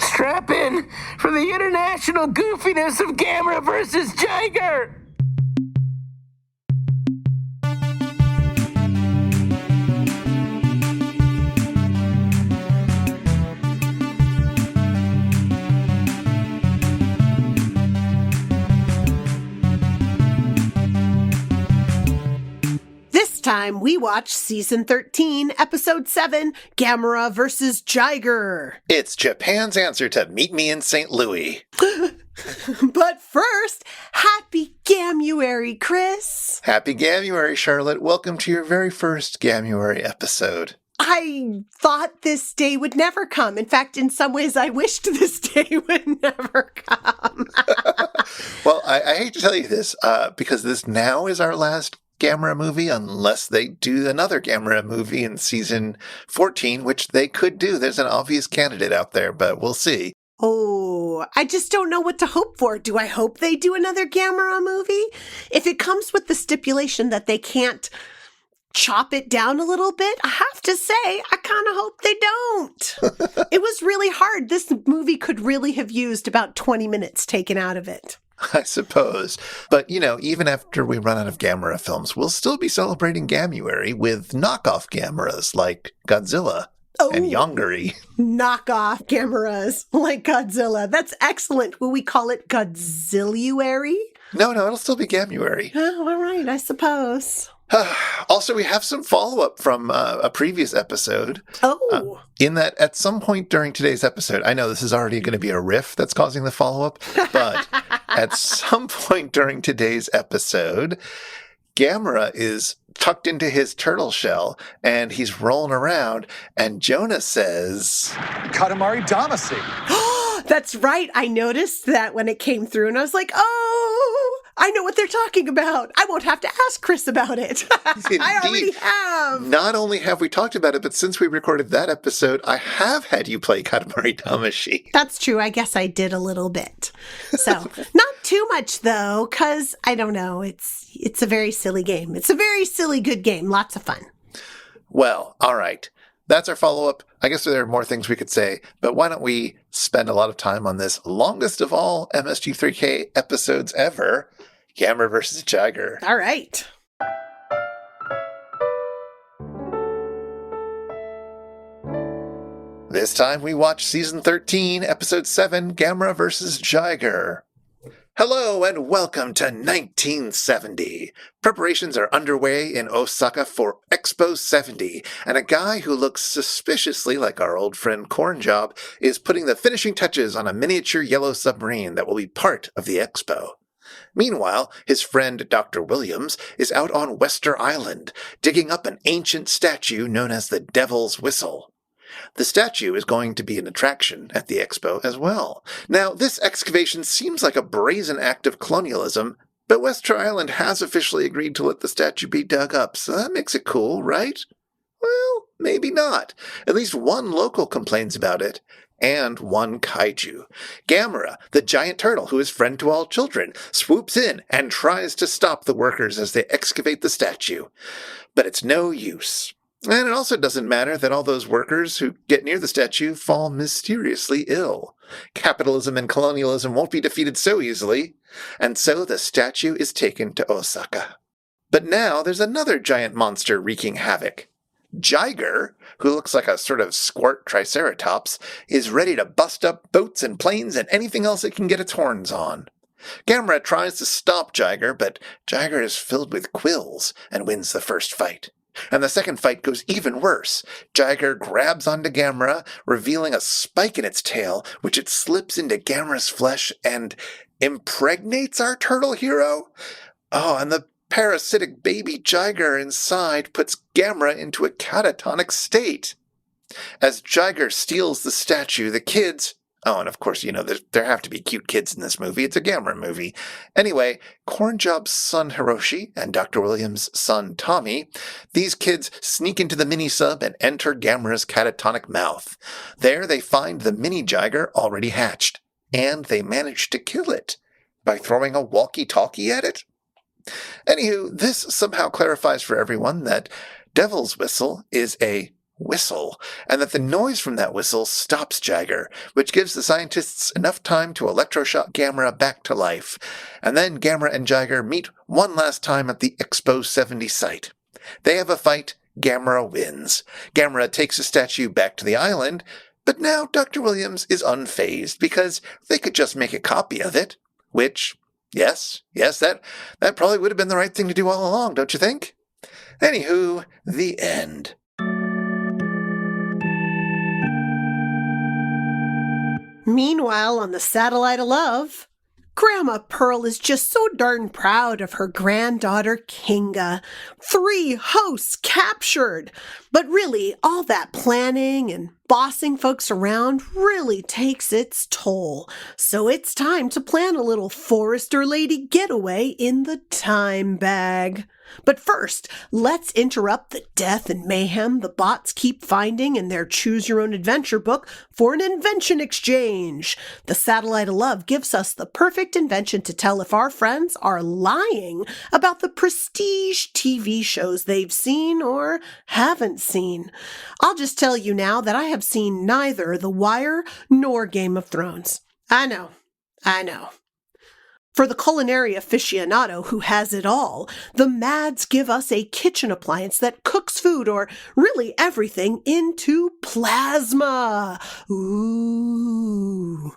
Strap in for the international goofiness of Gamera versus Jiger! This time we watch Season 13, Episode 7, Gamera vs. Jiger. It's Japan's answer to Meet Me in St. Louis. But first, happy Gamuary, Chris. Happy Gamuary, Charlotte. Welcome to your very first Gamuary episode. I thought this day would never come. In fact, in some ways, I wished this day would never come. Well, I hate to tell you this, because this now is our last Gamera movie, unless they do another Gamera movie in season 14, which they could do. There's an obvious candidate out there, but we'll see. Oh, I just don't know what to hope for. Do I hope they do another Gamera movie? If it comes with the stipulation that they can't chop it down a little bit, I have to say, I kind of hope they don't. It was really hard. This movie could really have used about 20 minutes taken out of it. I suppose. But, even after we run out of Gamera films, we'll still be celebrating Gamuary with knockoff Gameras like Godzilla and Yongari. Knockoff Gameras like Godzilla. That's excellent. Will we call it Godzilluary? No, it'll still be Gamuary. Oh, all right, I suppose. Also, we have some follow-up from a previous episode. Oh. In that, at some point during today's episode, I know this is already going to be a riff that's causing the follow-up, but at some point during today's episode, Gamera is tucked into his turtle shell, and he's rolling around, and Jonah says, Katamari Damacy. That's right. I noticed that when it came through, and I was like, oh, I know what they're talking about. I won't have to ask Chris about it. I already have. Not only have we talked about it, but since we recorded that episode, I have had you play Katamari Damacy. That's true. I guess I did a little bit. So, not too much, though, because, I don't know, it's a very silly game. It's a very silly, good game. Lots of fun. Well, all right. That's our follow-up. I guess there are more things we could say, but why don't we spend a lot of time on this longest of all MST3K episodes ever, Gamera vs. Jiger. All right. This time we watch Season 13, Episode 7, Gamera vs. Jiger. Hello and welcome to 1970. Preparations are underway in Osaka for Expos 70, and a guy who looks suspiciously like our old friend Cornjob is putting the finishing touches on a miniature yellow submarine that will be part of the expo. Meanwhile, his friend Dr. Williams is out on Wester Island, digging up an ancient statue known as the Devil's Whistle. The statue is going to be an attraction at the expo as well. Now, this excavation seems like a brazen act of colonialism, but Wester Island has officially agreed to let the statue be dug up, so that makes it cool, right? Well, maybe not. At least one local complains about it, and one kaiju. Gamera, the giant turtle who is friend to all children, swoops in and tries to stop the workers as they excavate the statue. But it's no use. And it also doesn't matter that all those workers who get near the statue fall mysteriously ill. Capitalism and colonialism won't be defeated so easily, and so the statue is taken to Osaka. But now there's another giant monster wreaking havoc. Jiger, who looks like a sort of squat triceratops, is ready to bust up boats and planes and anything else it can get its horns on. Gamera tries to stop Jiger, but Jiger is filled with quills and wins the first fight. And the second fight goes even worse. Jiger grabs onto Gamera, revealing a spike in its tail, which it slips into Gamera's flesh and impregnates our turtle hero. Oh, and the parasitic baby Jiger inside puts Gamera into a catatonic state. As Jiger steals the statue, the kids... Oh, and of course, there have to be cute kids in this movie. It's a Gamera movie. Anyway, Cornjob's son Hiroshi and Dr. Williams' son Tommy, these kids sneak into the mini-sub and enter Gamera's catatonic mouth. There they find the mini Jiger already hatched, and they manage to kill it by throwing a walkie-talkie at it. Anywho, this somehow clarifies for everyone that Devil's Whistle is a whistle, and that the noise from that whistle stops Jiger, which gives the scientists enough time to electroshock Gamera back to life. And then Gamera and Jiger meet one last time at the Expos 70 site. They have a fight. Gamera wins. Gamera takes the statue back to the island, but now Dr. Williams is unfazed because they could just make a copy of it, which, yes, that probably would have been the right thing to do all along, don't you think? Anywho, the end. Meanwhile, on the Satellite of Love, Grandma Pearl is just so darn proud of her granddaughter Kinga. 3 hosts captured. But really, all that planning and bossing folks around really takes its toll. So it's time to plan a little Forester Lady getaway in the time bag. But first, let's interrupt the death and mayhem the bots keep finding in their choose-your-own-adventure book for an invention exchange. The Satellite of Love gives us the perfect invention to tell if our friends are lying about the prestige TV shows they've seen or haven't seen. I'll just tell you now that I have seen neither The Wire nor Game of Thrones. I know. For the culinary aficionado who has it all, the Mads give us a kitchen appliance that cooks food, or really everything, into plasma. Ooh.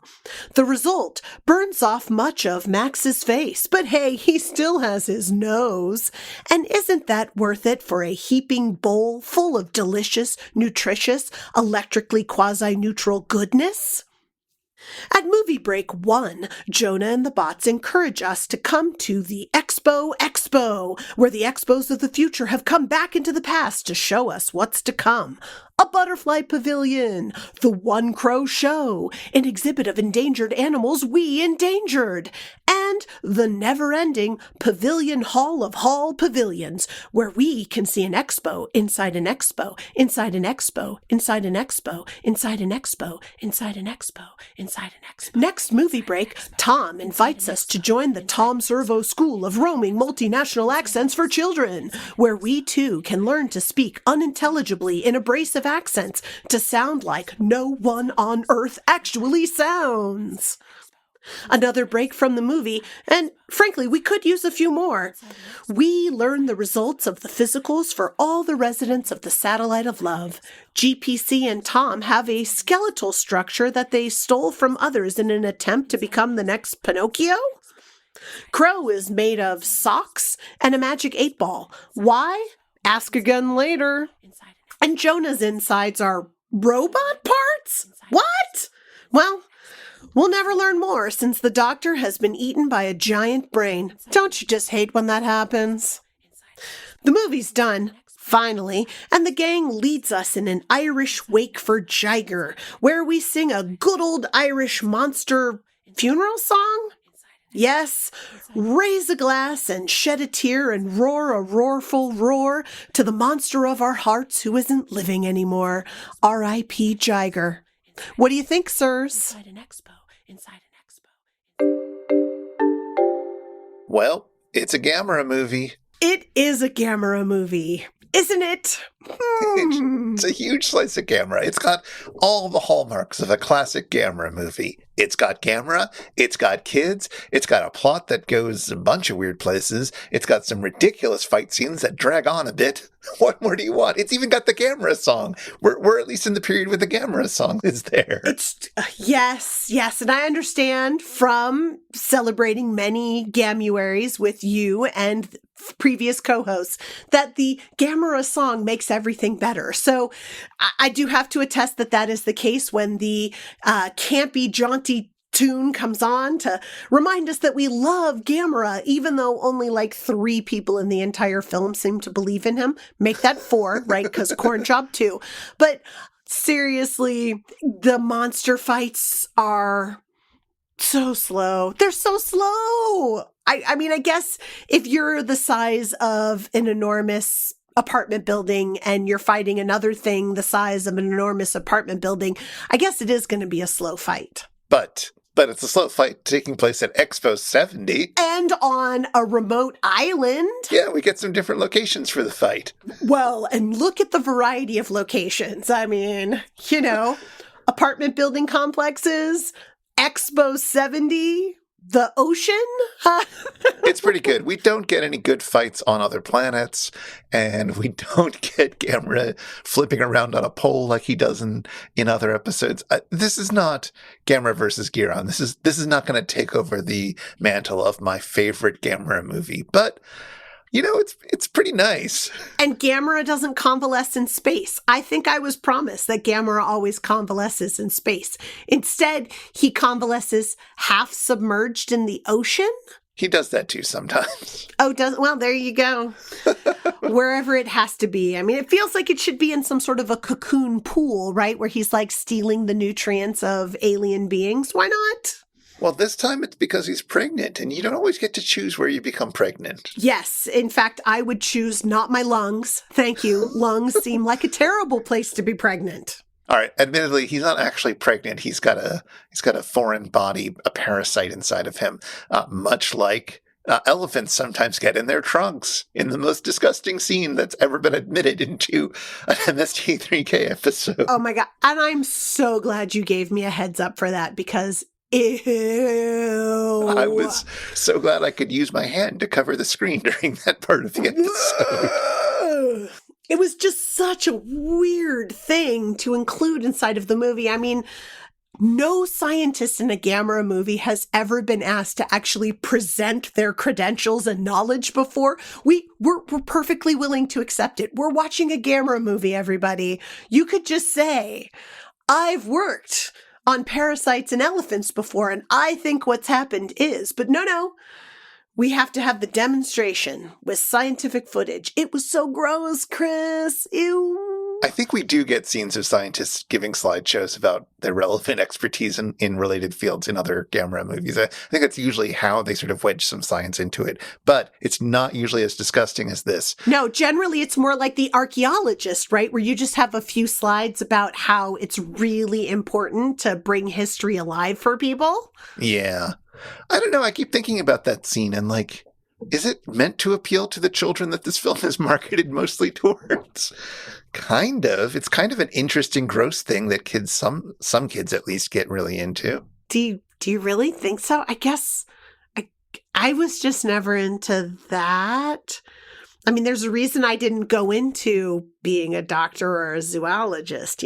The result burns off much of Max's face, but hey, he still has his nose. And isn't that worth it for a heaping bowl full of delicious, nutritious, electrically quasi-neutral goodness? At movie break 1, Jonah and the bots encourage us to come to the Expo, where the Expos of the future have come back into the past to show us what's to come. A butterfly pavilion, the One Crow Show, an exhibit of endangered animals we endangered, and the never-ending Pavilion Hall of Hall Pavilions, where we can see an expo inside an expo, inside an expo, inside an expo, inside an expo, inside an expo, inside an expo. Next movie break, Tom invites us to join the Tom Servo School of Roaming Multinational Accents for Children, where we too can learn to speak unintelligibly in abrasive accents to sound like no one on earth actually sounds. Another break from the movie, and frankly, we could use a few more. We learn the results of the physicals for all the residents of the Satellite of Love. GPC and Tom have a skeletal structure that they stole from others in an attempt to become the next Pinocchio. Crow is made of socks and a magic 8-ball. Why? Ask again later. And Jonah's insides are robot parts? What? Well, we'll never learn more since the doctor has been eaten by a giant brain. Don't you just hate when that happens? The movie's done, finally, and the gang leads us in an Irish wake for Jiger, where we sing a good old Irish monster funeral song? Yes, raise a glass and shed a tear and roar a roarful roar to the monster of our hearts who isn't living anymore. R.I.P. Jiger. What do you think, sirs? Well, it's a Gamera movie. It is a Gamera movie, isn't it? It's a huge slice of Gamera. It's got all the hallmarks of a classic Gamera movie. It's got Gamera, it's got kids, it's got a plot that goes a bunch of weird places, it's got some ridiculous fight scenes that drag on a bit. What more do you want? It's even got the Gamera song. We're at least in the period where the Gamera song is there. It's yes, and I understand from celebrating many Gamuaries with you and previous co-hosts that the Gamera song makes everything better. So I do have to attest that that is the case when the campy, jaunty tune comes on to remind us that we love Gamera, even though only like 3 people in the entire film seem to believe in him. Make that 4, right? Because Corn Chop 2. But seriously, the monster fights are so slow. They're so slow. I mean, I guess if you're the size of an enormous apartment building and you're fighting another thing the size of an enormous apartment building, I guess it is going to be a slow fight. But But it's a slow fight taking place at Expos 70. And on a remote island. Yeah, we get some different locations for the fight. Well, and look at the variety of locations. I mean, apartment building complexes, Expo 70, the ocean. It's pretty good. We don't get any good fights on other planets, and we don't get Gamera flipping around on a pole like he does in other episodes. This is not Gamera versus Giron. This is not going to take over the mantle of my favorite Gamera movie, but it's pretty nice. And Gamera doesn't convalesce in space. I think I was promised that Gamera always convalesces in space. Instead, he convalesces half submerged in the ocean. He does that too sometimes. Oh, well, there you go. Wherever it has to be. I mean, it feels like it should be in some sort of a cocoon pool, right? Where he's like stealing the nutrients of alien beings. Why not? Well, this time it's because he's pregnant, and you don't always get to choose where you become pregnant. Yes. In fact, I would choose not my lungs. Thank you. Lungs seem like a terrible place to be pregnant. All right. Admittedly, he's not actually pregnant. He's got a foreign body, a parasite inside of him, much like elephants sometimes get in their trunks in the most disgusting scene that's ever been admitted into an MST3K episode. Oh my God. And I'm so glad you gave me a heads up for that because ew. I was so glad I could use my hand to cover the screen during that part of the episode. It was just such a weird thing to include inside of the movie. I mean, no scientist in a Gamera movie has ever been asked to actually present their credentials and knowledge before. We're perfectly willing to accept it. We're watching a Gamera movie, everybody. You could just say, I've worked on parasites and elephants before, and I think what's happened is, but no, we have to have the demonstration with scientific footage. It was so gross, Chris. Ew. I think we do get scenes of scientists giving slideshows about their relevant expertise in related fields in other Gamera movies. I think that's usually how they sort of wedge some science into it, but it's not usually as disgusting as this. No, generally it's more like the archaeologist, right? Where you just have a few slides about how it's really important to bring history alive for people. Yeah. I don't know. I keep thinking about that scene and like, is it meant to appeal to the children that this film is marketed mostly towards? Kind of. It's kind of an interesting, gross thing that kids, some kids at least, get really into. Do you really think so? I guess I was just never into that. I mean, there's a reason I didn't go into being a doctor or a zoologist,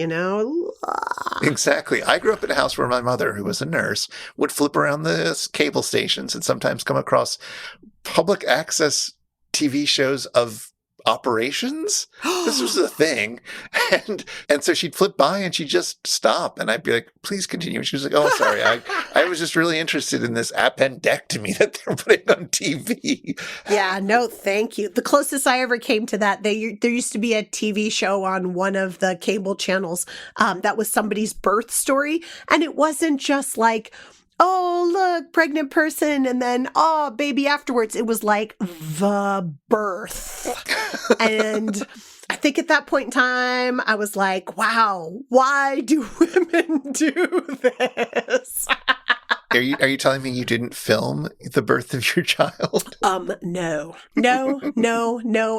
Exactly. I grew up in a house where my mother, who was a nurse, would flip around the cable stations and sometimes come across public access TV shows of operations. This was the thing. And so she'd flip by and she'd just stop and I'd be like, please continue. And she was like, oh, sorry. I was just really interested in this appendectomy that they're putting on TV. Yeah, no, thank you. The closest I ever came to that, there used to be a TV show on one of the cable channels that was somebody's birth story. And it wasn't just like, oh, look, pregnant person, and then, oh, baby afterwards. It was like the birth. And I think at that point in time, I was like, wow, why do women do this? Are you telling me you didn't film the birth of your child? No,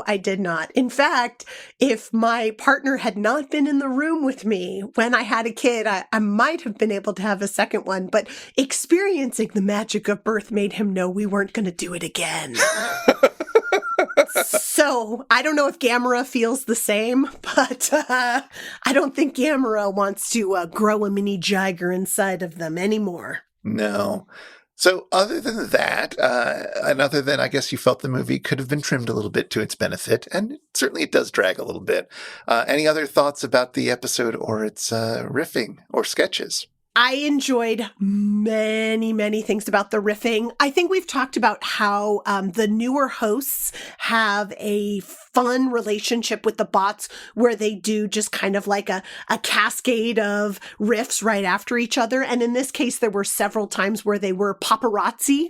I did not. In fact, if my partner had not been in the room with me when I had a kid, I might have been able to have a second one, but experiencing the magic of birth made him know we weren't going to do it again. So I don't know if Gamera feels the same, but I don't think Gamera wants to grow a mini Jiger inside of them anymore. No. So other than that, and other than I guess you felt the movie could have been trimmed a little bit to its benefit, and certainly it does drag a little bit. Any other thoughts about the episode or its riffing or sketches? I enjoyed many things about the riffing. I think we've talked about how the newer hosts have a fun relationship with the bots where they do just kind of like a cascade of riffs right after each other. And in this case, there were several times where they were paparazzi.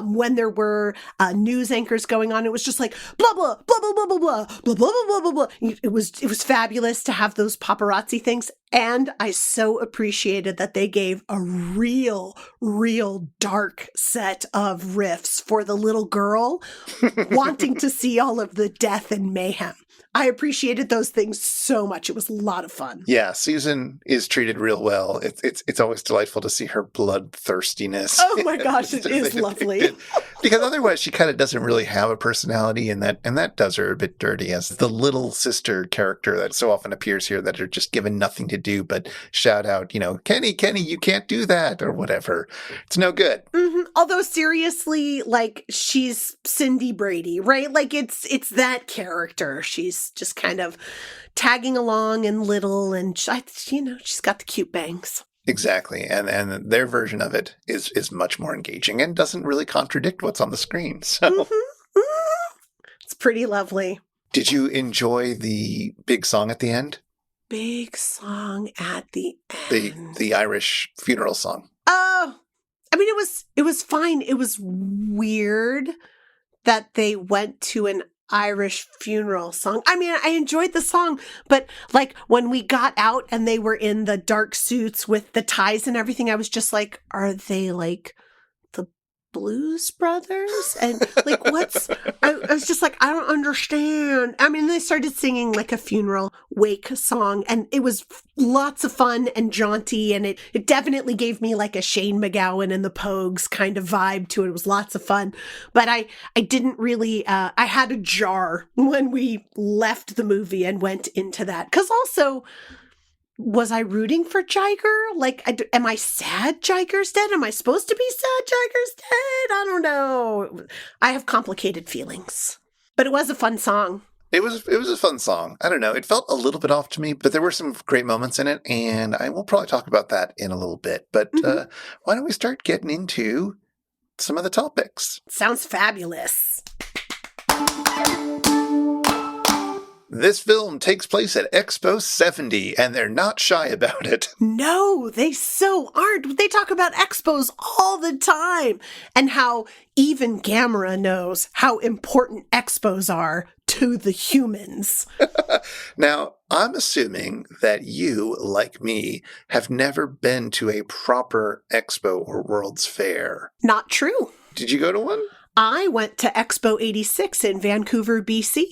When there were news anchors going on, it was just like blah, blah, blah, blah, blah, blah, blah, blah, blah, blah, blah, blah. It was fabulous to have those paparazzi things. And I so appreciated that they gave a real dark set of riffs for the little girl wanting to see all of the death and mayhem. I appreciated those things so much. It was a lot of fun. Yeah, Susan is treated real well. It's always delightful to see her bloodthirstiness. Oh my gosh, it is lovely. Because otherwise she kind of doesn't really have a personality, and that does her a bit dirty as the little sister character that so often appears here that are just given nothing to do but shout out, Kenny, you can't do that, or whatever. It's no good. Mm-hmm. Although seriously, like, she's Cindy Brady, right? Like, it's that character. She's just kind of tagging along and little, and she's got the cute bangs. Exactly. And their version of it is much more engaging and doesn't really contradict what's on the screen. So It's pretty lovely. Did you enjoy the big song at the end? Big song at the end. The Irish funeral song. Oh, I mean, it was fine. It was weird that they went to an Irish funeral song. I mean, I enjoyed the song, but like when we got out and they were in the dark suits with the ties and everything, I was just like, are they like the Blues Brothers? And like, I was just like, I don't understand. I mean, they started singing like a funeral wake song, and it was lots of fun and jaunty, and it definitely gave me like a Shane McGowan and the Pogues kind of vibe to it. It was lots of fun, but I didn't really, I had a jar when we left the movie and went into that, because also, was I rooting for Jiger? Like, am I sad Jiger's dead? Am I supposed to be sad Jiger's dead? I don't know. I have complicated feelings. But it was a fun song. It was a fun song. I don't know. It felt a little bit off to me, but there were some great moments in it, and I will probably talk about that in a little bit. But why don't we start getting into some of the topics? Sounds fabulous. This film takes place at Expo 70, and they're not shy about it. No, they so aren't. They talk about Expos all the time, and how even Gamera knows how important Expos are to the humans. Now, I'm assuming that you, like me, have never been to a proper Expo or World's Fair. Not true. Did you go to one? I went to Expo 86 in Vancouver, BC.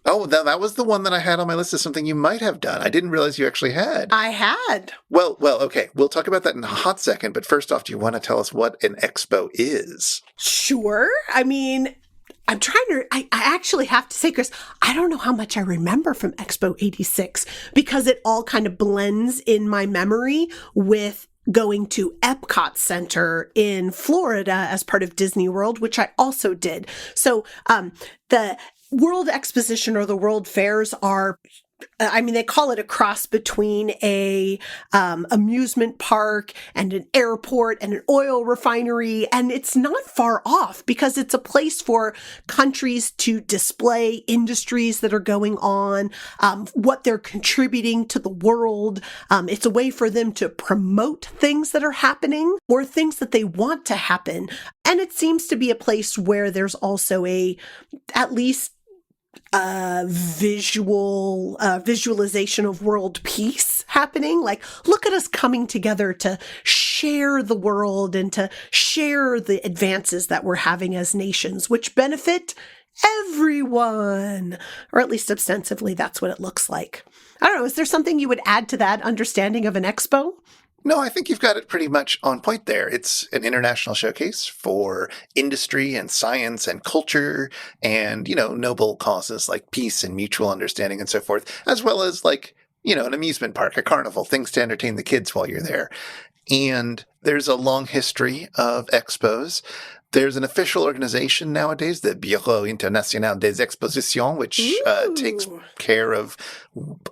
Oh, that was the one that I had on my list as something you might have done. I didn't realize you actually had. I had. Well, okay. We'll talk about that in a hot second. But first off, do you want to tell us what an expo is? Sure. I mean, I'm trying to, I actually have to say, Chris, I don't know how much I remember from Expo 86 because it all kind of blends in my memory with going to Epcot Center in Florida as part of Disney World, which I also did. So the World Exposition or the World Fairs are, I mean, they call it a cross between a amusement park and an airport and an oil refinery. And it's not far off because it's a place for countries to display industries that are going on, what they're contributing to the world. It's a way for them to promote things that are happening or things that they want to happen. And it seems to be a place where there's also at least visualization of world peace happening. Like, look at us coming together to share the world and to share the advances that we're having as nations, which benefit everyone, or at least ostensibly that's what it looks like. I don't know. Is there something you would add to that understanding of an expo? No, I think you've got it pretty much on point there. It's an international showcase for industry and science and culture and, noble causes like peace and mutual understanding and so forth, as well as like, an amusement park, a carnival, things to entertain the kids while you're there. And there's a long history of expos. There's an official organization nowadays, the Bureau International des Expositions, which takes care of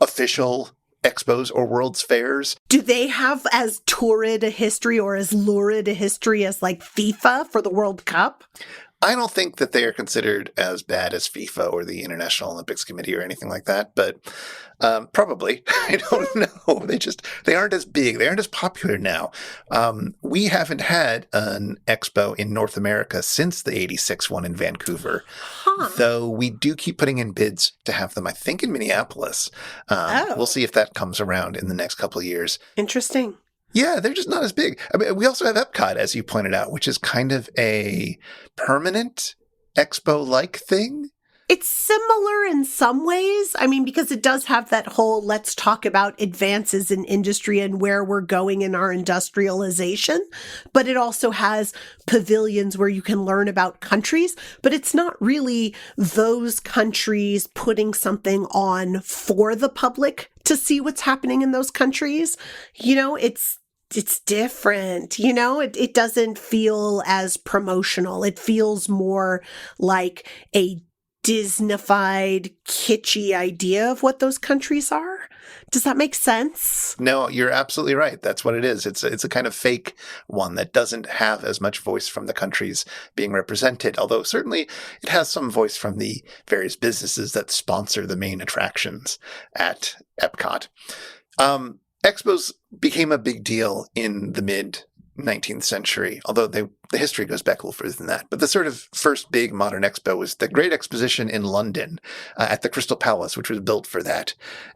official expos or World's Fairs. Do they have as torrid a history or as lurid a history as like FIFA for the World Cup? I don't think that they are considered as bad as FIFA or the International Olympics Committee or anything like that, but probably. I don't know. They aren't as big. They aren't as popular now. We haven't had an expo in North America since the 86 one in Vancouver, though we do keep putting in bids to have them, I think, in Minneapolis. We'll see if that comes around in the next couple of years. Interesting. Yeah, they're just not as big. I mean, we also have Epcot, as you pointed out, which is kind of a permanent expo-like thing. It's similar in some ways. I mean, because it does have that whole let's talk about advances in industry and where we're going in our industrialization. But it also has pavilions where you can learn about countries. But it's not really those countries putting something on for the public to see what's happening in those countries. You know, it's different, you know, it doesn't feel as promotional. It feels more like a Disneyfied, kitschy idea of what those countries are. Does that make sense? No, you're absolutely right. That's what it is. It's a kind of fake one that doesn't have as much voice from the countries being represented, although certainly it has some voice from the various businesses that sponsor the main attractions at Epcot. Expos became a big deal in the mid-19th century, although the history goes back a little further than that. But the sort of first big modern expo was the Great Exposition in London at the Crystal Palace, which was built for that.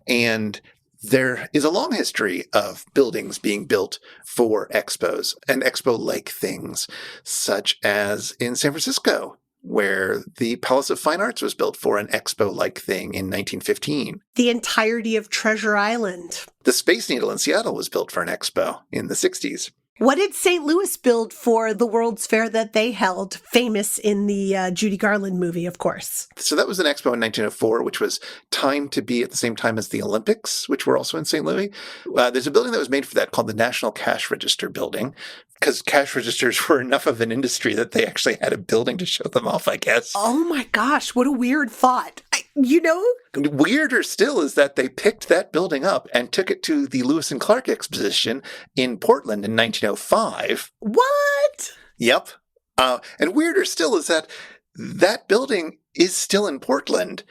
And there is a long history of buildings being built for expos and expo-like things, such as in San Francisco, where the Palace of Fine Arts was built for an expo-like thing in 1915. The entirety of Treasure Island. The Space Needle in Seattle was built for an expo in the 60s. What did St. Louis build for the World's Fair that they held, famous in the Judy Garland movie, of course? So that was an expo in 1904, which was timed to be at the same time as the Olympics, which were also in St. Louis. There's a building that was made for that called the National Cash Register Building, because cash registers were enough of an industry that they actually had a building to show them off, I guess. Oh my gosh, what a weird thought. You know? Weirder still is that they picked that building up and took it to the Lewis and Clark Exposition in Portland in 1905. What? Yep. And weirder still is that that building is still in Portland.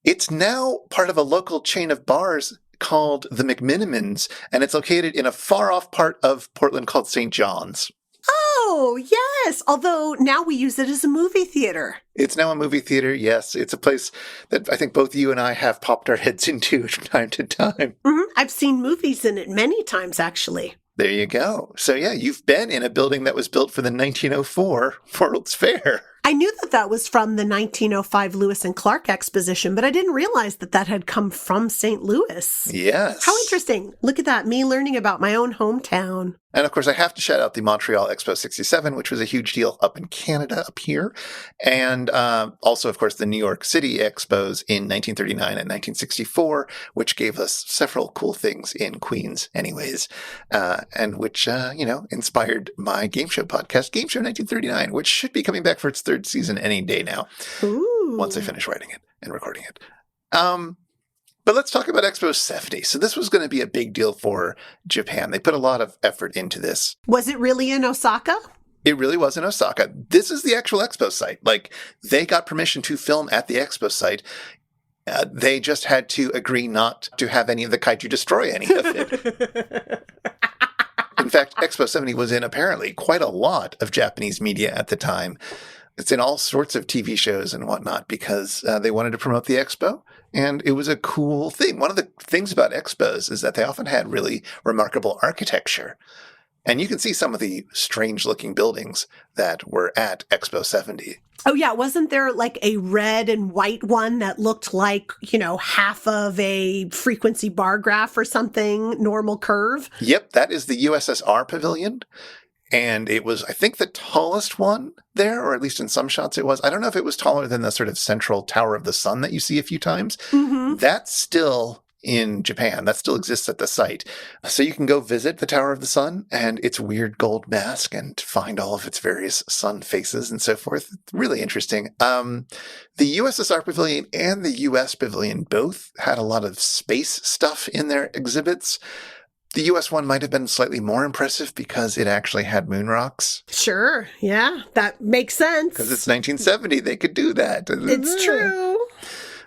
It's now part of a local chain of bars called the McMinimans, and it's located in a far-off part of Portland called St. John's. Oh, yes. Although now we use it as a movie theater. It's now a movie theater, yes. It's a place that I think both you and I have popped our heads into from time to time. Mm-hmm. I've seen movies in it many times, actually. There you go. So yeah, you've been in a building that was built for the 1904 World's Fair. I knew that that was from the 1905 Lewis and Clark Exposition, but I didn't realize that that had come from St. Louis. Yes. How interesting. Look at that, me learning about my own hometown. And of course, I have to shout out the Montreal Expo 67, which was a huge deal up in Canada, up here. And also, of course, the New York City Expos in 1939 and 1964, which gave us several cool things in Queens anyways, and which, inspired my game show podcast, Game Show 1939, which should be coming back for its third season any day now. Ooh. Once I finish writing it and recording it. But let's talk about Expo 70. So this was going to be a big deal for Japan. They put a lot of effort into this. Was it really in Osaka? It really was in Osaka. This is the actual expo site. Like, they got permission to film at the expo site. They just had to agree not to have any of the kaiju destroy any of it. In fact, Expo 70 was in apparently quite a lot of Japanese media at the time. It's in all sorts of TV shows and whatnot because they wanted to promote the expo, and it was a cool thing. One of the things about expos is that they often had really remarkable architecture. And you can see some of the strange-looking buildings that were at Expo 70. Oh, yeah. Wasn't there like a red and white one that looked like, half of a frequency bar graph or something, normal curve? Yep, that is the USSR pavilion. And it was, I think, the tallest one there, or at least in some shots it was. I don't know if it was taller than the sort of central Tower of the Sun that you see a few times. Mm-hmm. That's still in Japan. That still exists at the site. So you can go visit the Tower of the Sun and its weird gold mask and find all of its various sun faces and so forth. It's really interesting. The USSR pavilion and the US pavilion both had a lot of space stuff in their exhibits. The US one might have been slightly more impressive because it actually had moon rocks. Sure. Yeah, that makes sense. Because it's 1970, they could do that. It's true.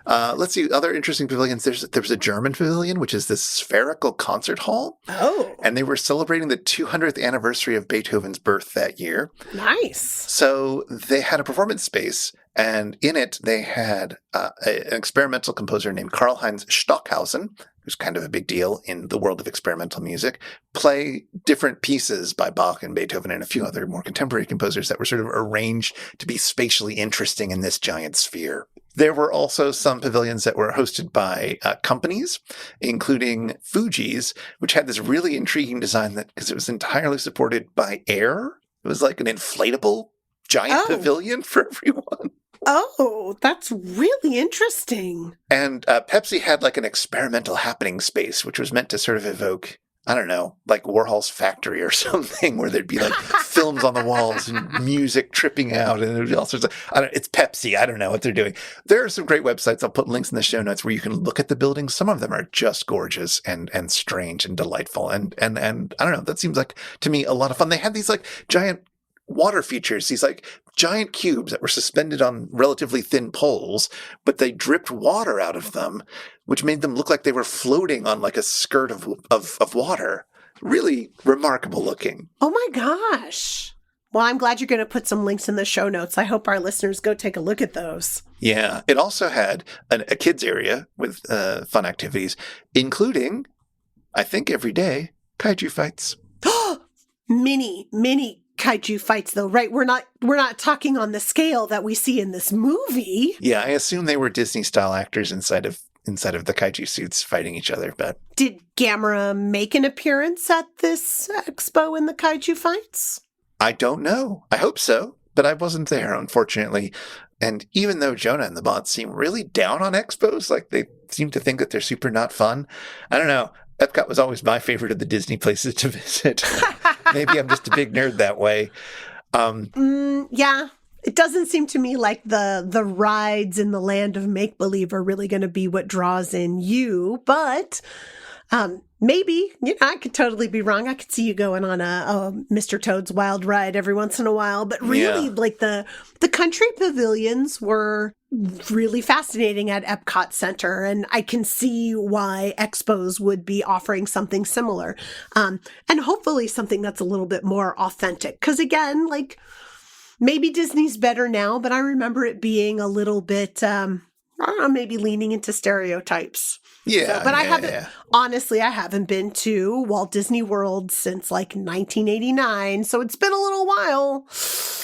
Let's see, other interesting pavilions. There was a German pavilion, which is this spherical concert hall. Oh. And they were celebrating the 200th anniversary of Beethoven's birth that year. Nice. So they had a performance space, and in it they had an experimental composer named Karl-Heinz Stockhausen, who's kind of a big deal in the world of experimental music, play different pieces by Bach and Beethoven and a few other more contemporary composers that were sort of arranged to be spatially interesting in this giant sphere. There were also some pavilions that were hosted by companies, including Fuji's, which had this really intriguing design because it was entirely supported by air. It was like an inflatable giant pavilion for everyone. Oh, that's really interesting. And Pepsi had like an experimental happening space, which was meant to sort of evoke, I don't know, like Warhol's factory or something, where there'd be like films on the walls and music tripping out, and there'd be all sorts of, it's Pepsi. I don't know what they're doing. There are some great websites. I'll put links in the show notes where you can look at the buildings. Some of them are just gorgeous and strange and delightful. And I don't know, that seems like to me a lot of fun. They had these like giant water features, these like giant cubes that were suspended on relatively thin poles, but they dripped water out of them, which made them look like they were floating on like a skirt of water. Really remarkable looking. Oh my gosh. Well, I'm glad you're going to put some links in the show notes. I hope our listeners go take a look at those. Yeah. It also had a kids area with fun activities, including, I think every day, kaiju fights. Mini kaiju fights, though, right? We're not talking on the scale that we see in this movie. Yeah, I assume they were Disney-style actors inside of the kaiju suits fighting each other. But did Gamera make an appearance at this expo in the kaiju fights? I don't know. I hope so, but I wasn't there, unfortunately. And even though Jonah and the bots seem really down on expos, like they seem to think that they're super not fun, I don't know. Epcot was always my favorite of the Disney places to visit. Maybe I'm just a big nerd that way. Yeah, it doesn't seem to me like the rides in the land of make-believe are really going to be what draws in you, but maybe, I could totally be wrong. I could see you going on a Mr. Toad's Wild Ride every once in a while, but really, like the country pavilions were really fascinating at Epcot Center, and I can see why Expos would be offering something similar, and hopefully something that's a little bit more authentic. Because again, like maybe Disney's better now, but I remember it being a little bit, I don't know, maybe leaning into stereotypes. Yeah, so, but honestly, I haven't been to Walt Disney World since like 1989, so it's been a little while.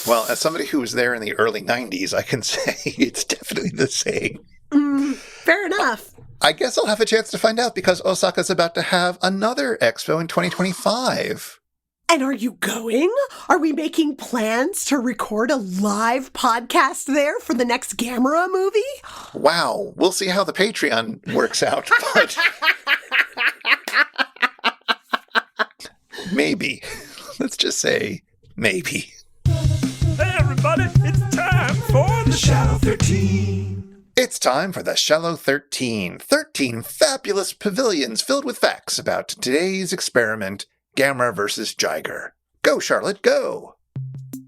Well, as somebody who was there in the early 90s, I can say it's definitely the same. Fair enough. I guess I'll have a chance to find out because Osaka's about to have another expo in 2025. And are you going? Are we making plans to record a live podcast there for the next Gamera movie? Wow. We'll see how the Patreon works out, but maybe. Let's just say maybe. Hey, everybody, it's time for the Shallow 13. It's time for the Shallow 13. 13 fabulous pavilions filled with facts about today's experiment, Gamera versus Jiger. Go, Charlotte, go!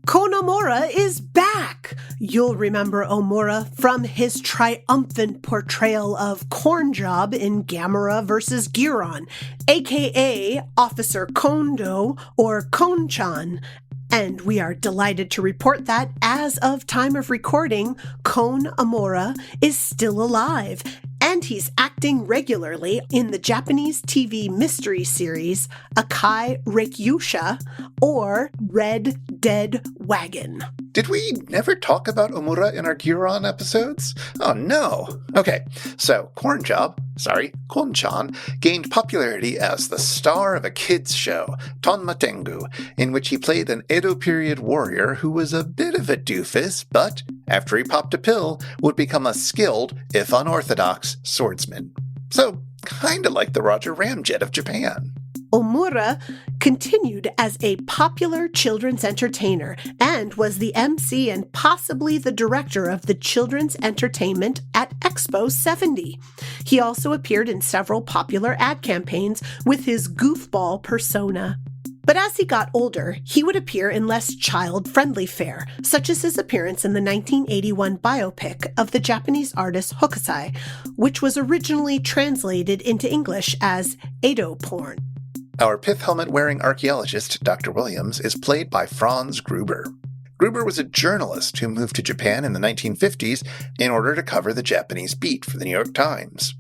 Kon Omura is back! You'll remember Omura from his triumphant portrayal of Cornjob in Gamera vs. Giron, aka Officer Kondo or Konchan. And we are delighted to report that, as of time of recording, Kon Omura is still alive, and he's acting regularly in the Japanese TV mystery series Akai Rekyusha, or Red Dead Wagon. Did we never talk about Omura in our Giron episodes? Oh no! Okay, so Konchan, gained popularity as the star of a kids' show, Tonmatengu, in which he played an Edo period warrior who was a bit of a doofus, but, after he popped a pill, would become a skilled, if unorthodox, swordsman. So, kinda like the Roger Ramjet of Japan. Omura continued as a popular children's entertainer and was the MC and possibly the director of the children's entertainment at Expos 70. He also appeared in several popular ad campaigns with his goofball persona. But as he got older, he would appear in less child-friendly fare, such as his appearance in the 1981 biopic of the Japanese artist Hokusai, which was originally translated into English as Edo porn. Our pith helmet-wearing archaeologist, Dr. Williams, is played by Franz Gruber. Gruber was a journalist who moved to Japan in the 1950s in order to cover the Japanese beat for the New York Times.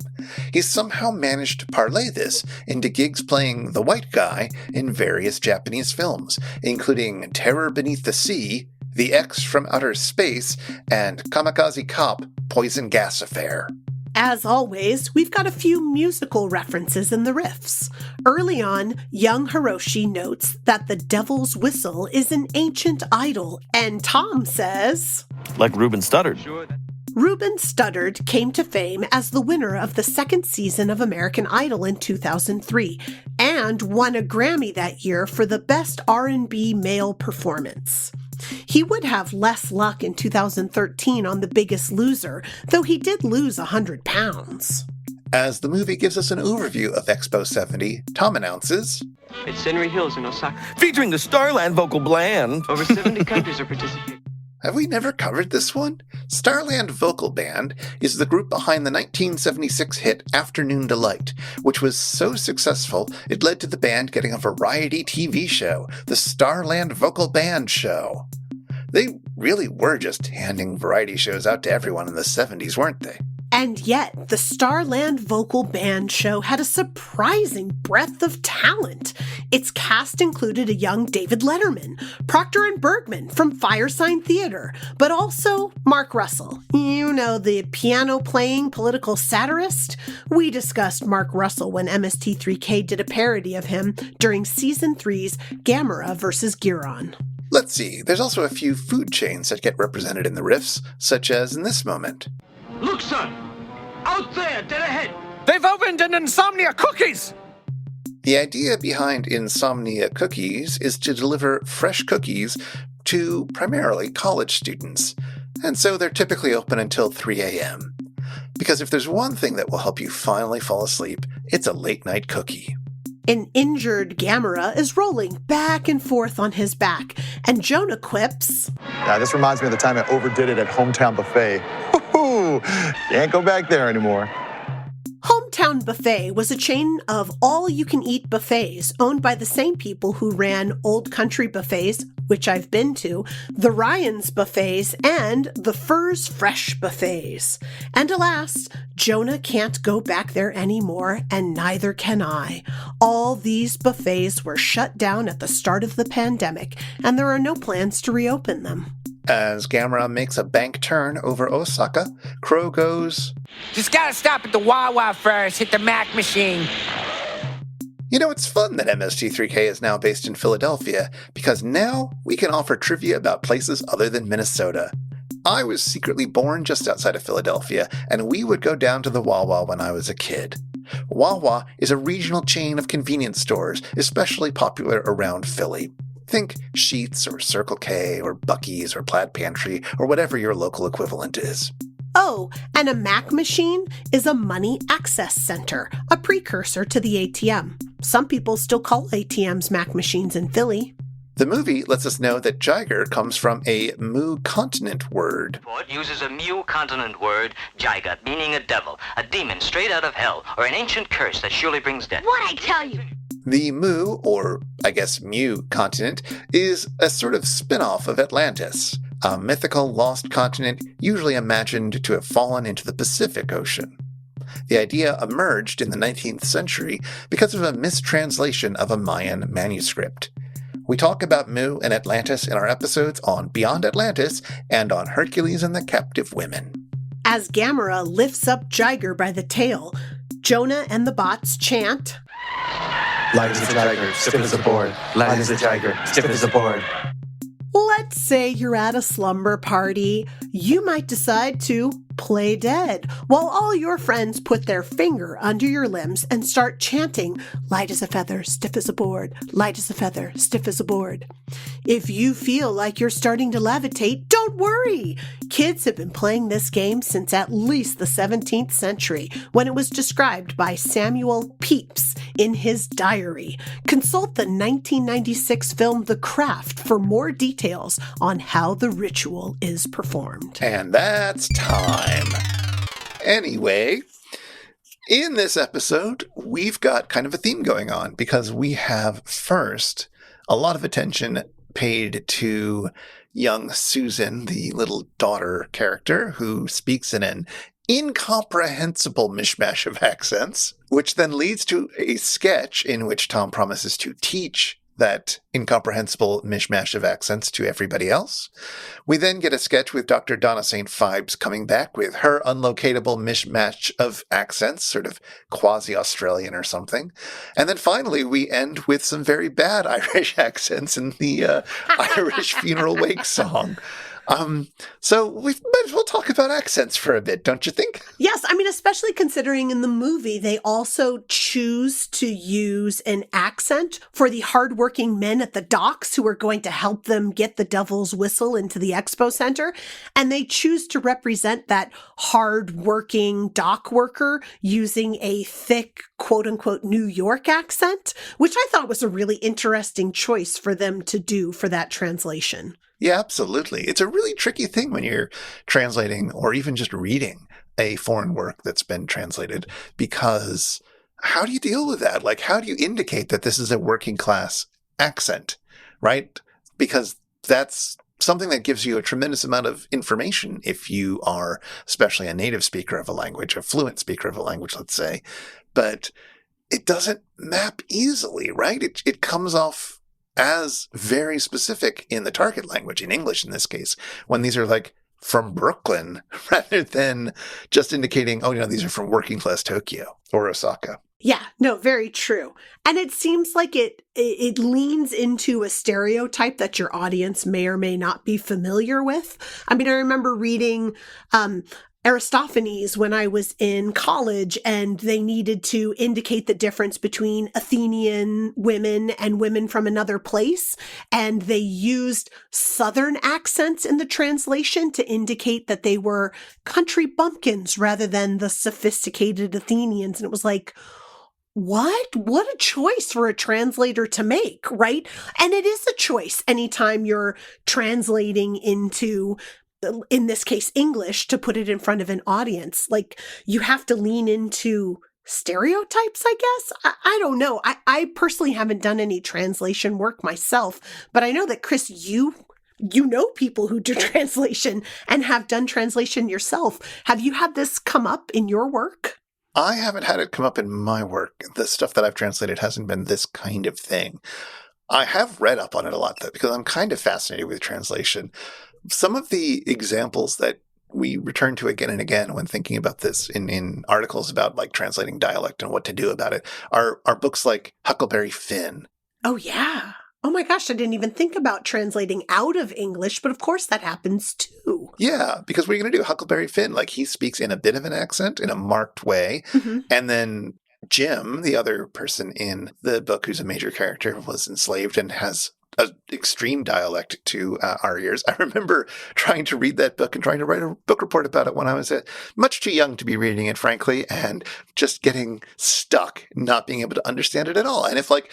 He somehow managed to parlay this into gigs playing the white guy in various Japanese films, including Terror Beneath the Sea, The X from Outer Space, and Kamikaze Cop, Poison Gas Affair. As always, we've got a few musical references in the riffs. Early on, young Hiroshi notes that the Devil's Whistle is an ancient idol, and Tom says, Like Ruben stuttered. Ruben Studdard came to fame as the winner of the second season of American Idol in 2003 and won a Grammy that year for the Best R&B Male Performance. He would have less luck in 2013 on The Biggest Loser, though he did lose 100 pounds. As the movie gives us an overview of Expo 70, Tom announces, It's Senri Hills in Osaka. Featuring the Starland vocal band. Over 70 countries are participating. Have we never covered this one? Starland Vocal Band is the group behind the 1976 hit Afternoon Delight, which was so successful it led to the band getting a variety TV show, the Starland Vocal Band Show. They really were just handing variety shows out to everyone in the 70s, weren't they? And yet, the Starland Vocal Band Show had a surprising breadth of talent. Its cast included a young David Letterman, Proctor and Bergman from Firesign Theater, but also Mark Russell. You know, the piano-playing political satirist? We discussed Mark Russell when MST3K did a parody of him during Season 3's Gamera vs. Giron. Let's see, there's also a few food chains that get represented in the riffs, such as in this moment. Look, son! Out there, dead ahead! They've opened an Insomnia Cookies! The idea behind Insomnia Cookies is to deliver fresh cookies to primarily college students, and so they're typically open until 3 a.m. Because if there's one thing that will help you finally fall asleep, it's a late-night cookie. An injured Gamera is rolling back and forth on his back, and Jonah quips, This reminds me of the time I overdid it at Hometown Buffet. Woo-hoo! Can't go back there anymore. Hometown Buffet was a chain of all-you-can-eat buffets owned by the same people who ran Old Country Buffets, which I've been to, the Ryan's Buffets, and the Furs Fresh Buffets. And alas, Jonah can't go back there anymore, and neither can I. All these buffets were shut down at the start of the pandemic, and there are no plans to reopen them. As Gamera makes a bank turn over Osaka, Crow goes, Just gotta stop at the Ewww first, hit the Mac machine. You know, it's fun that MST3K is now based in Philadelphia, because now we can offer trivia about places other than Minnesota. I was secretly born just outside of Philadelphia, and we would go down to the Ewww when I was a kid. Ewww is a regional chain of convenience stores, especially popular around Philly. Think Sheetz or Circle K or Buc-ee's or Plaid Pantry or whatever your local equivalent is. Oh, and a Mac machine is a money access center, a precursor to the ATM. Some people still call ATMs Mac machines in Philly. The movie lets us know that Jiger comes from a Mu continent word. It uses a Mu continent word, Jiger, meaning a devil, a demon straight out of hell, or an ancient curse that surely brings death. What'd I tell you? The Mu, or I guess Mu continent, is a sort of spin-off of Atlantis, a mythical lost continent usually imagined to have fallen into the Pacific Ocean. The idea emerged in the 19th century because of a mistranslation of a Mayan manuscript. We talk about Mu and Atlantis in our episodes on Beyond Atlantis and on Hercules and the Captive Women. As Gamera lifts up Jiger by the tail, Jonah and the bots chant, Light as a Jiger, stiff as a board. Light as a Jiger, stiff as a board. Let's say you're at a slumber party, you might decide to play dead while all your friends put their finger under your limbs and start chanting, light as a feather, stiff as a board, light as a feather, stiff as a board. If you feel like you're starting to levitate, don't worry. Kids have been playing this game since at least the 17th century, when it was described by Samuel Pepys in his diary. Consult the 1996 film The Craft for more details on how the ritual is performed. And that's time. Anyway, in this episode, we've got kind of a theme going on because we have first a lot of attention paid to young Susan, the little daughter character who speaks in an incomprehensible mishmash of accents, which then leads to a sketch in which Tom promises to teach that incomprehensible mishmash of accents to everybody else. We then get a sketch with Dr. Donna St. Phibes coming back with her unlocatable mishmash of accents, sort of quasi-Australian or something. And then finally, we end with some very bad Irish accents in the Irish funeral wake song. So we might as well talk about accents for a bit, don't you think? Yes, I mean, especially considering in the movie, they also choose to use an accent for the hardworking men at the docks who are going to help them get the Devil's Whistle into the Expo Center. And they choose to represent that hardworking dock worker using a thick, quote unquote, New York accent, which I thought was a really interesting choice for them to do for that translation. Yeah, absolutely. It's a really tricky thing when you're translating or even just reading a foreign work that's been translated, because how do you deal with that? Like, how do you indicate that this is a working class accent, right? Because that's something that gives you a tremendous amount of information if you are especially a native speaker of a language, a fluent speaker of a language, let's say. But it doesn't map easily, right? It comes off as very specific in the target language, in English in this case, when these are like from Brooklyn, rather than just indicating, oh, you know, these are from working class Tokyo or Osaka. Yeah, no, very true. And it seems like it leans into a stereotype that your audience may or may not be familiar with. I mean, I remember reading Aristophanes when I was in college, and they needed to indicate the difference between Athenian women and women from another place. And they used Southern accents in the translation to indicate that they were country bumpkins rather than the sophisticated Athenians. And it was like, what a choice for a translator to make, right? And it is a choice anytime you're translating into, in this case, English, to put it in front of an audience. Like, you have to lean into stereotypes, I guess. I don't know. I personally haven't done any translation work myself, but I know that, Chris, you know people who do translation and have done translation yourself. Have you had this come up in your work? I haven't had it come up in my work. The stuff that I've translated hasn't been this kind of thing. I have read up on it a lot, though, because I'm kind of fascinated with translation. Some of the examples that we return to again and again when thinking about this in articles about like translating dialect and what to do about it are books like Huckleberry Finn. Oh, yeah. Oh my gosh, I didn't even think about translating out of English, but of course that happens too. Yeah, because what are you going to do? Huckleberry Finn, like, he speaks in a bit of an accent, in a marked way, and then Jim, the other person in the book who's a major character, was enslaved and has an extreme dialect to our ears. I remember trying to read that book and trying to write a book report about it when I was much too young to be reading it, frankly, and just getting stuck, not being able to understand it at all. And if, like,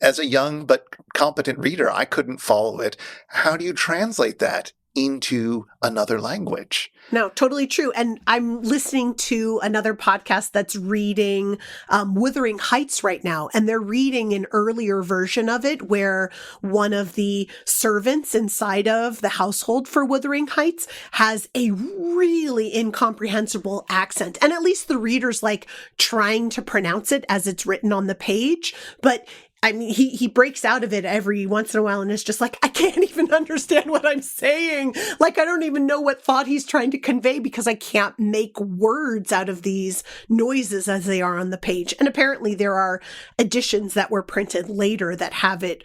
as a young but competent reader, I couldn't follow it, how do you translate that into another language? No, totally true. And I'm listening to another podcast that's reading Wuthering Heights right now. And they're reading an earlier version of it where one of the servants inside of the household for Wuthering Heights has a really incomprehensible accent. And at least the reader's like trying to pronounce it as it's written on the page. But I mean, he breaks out of it every once in a while and is just like, I can't even understand what I'm saying. Like, I don't even know what thought he's trying to convey because I can't make words out of these noises as they are on the page. And apparently there are editions that were printed later that have it,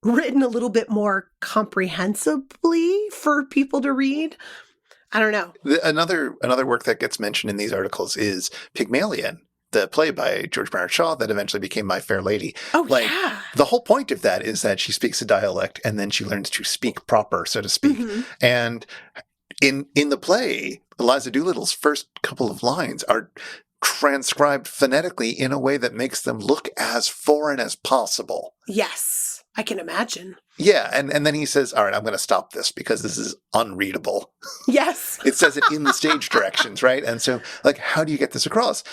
written a little bit more comprehensibly for people to read. I don't know. Another work that gets mentioned in these articles is Pygmalion, the play by George Bernard Shaw that eventually became My Fair Lady. Oh, yeah. The whole point of that is that she speaks a dialect and then she learns to speak proper, so to speak. Mm-hmm. And in the play, Eliza Doolittle's first couple of lines are transcribed phonetically in a way that makes them look as foreign as possible. Yes, I can imagine. Yeah, and then he says, all right, I'm going to stop this because this is unreadable. Yes. It says it in the stage directions, right? And so, like, how do you get this across?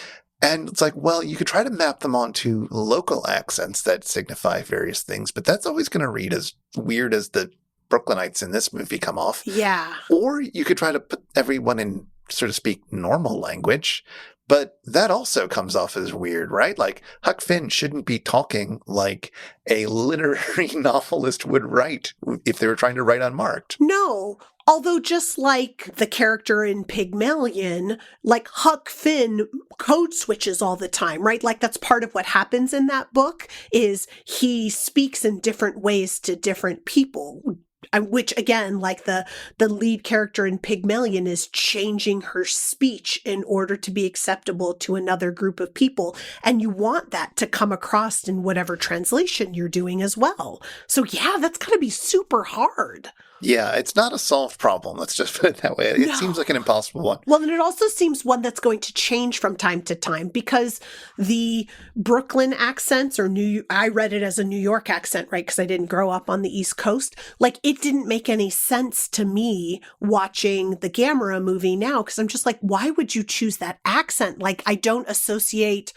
And it's like, well, you could try to map them onto local accents that signify various things, but that's always going to read as weird as the Brooklynites in this movie come off. Yeah. Or you could try to put everyone in, so to speak, normal language, but that also comes off as weird, right? Like, Huck Finn shouldn't be talking like a literary novelist would write if they were trying to write unmarked. No. Although just like the character in Pygmalion, like Huck Finn code switches all the time, right? Like that's part of what happens in that book is he speaks in different ways to different people, which again, like the lead character in Pygmalion is changing her speech in order to be acceptable to another group of people. And you want that to come across in whatever translation you're doing as well. So yeah, that's gotta be super hard. Yeah, it's not a solved problem. Let's just put it that way. It seems like an impossible one. Well, and it also seems one that's going to change from time to time because the Brooklyn accents I read it as a New York accent, right? Because I didn't grow up on the East Coast. Like it didn't make any sense to me watching the Gamera movie now because I'm just like, why would you choose that accent? Like I don't associate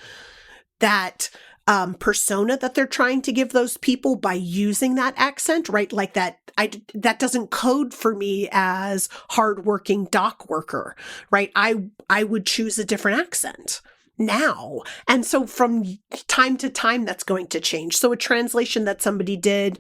that persona that they're trying to give those people by using that accent, right? Like that doesn't code for me as hardworking dock worker, right? I would choose a different accent now. And so from time to time, that's going to change. So a translation that somebody did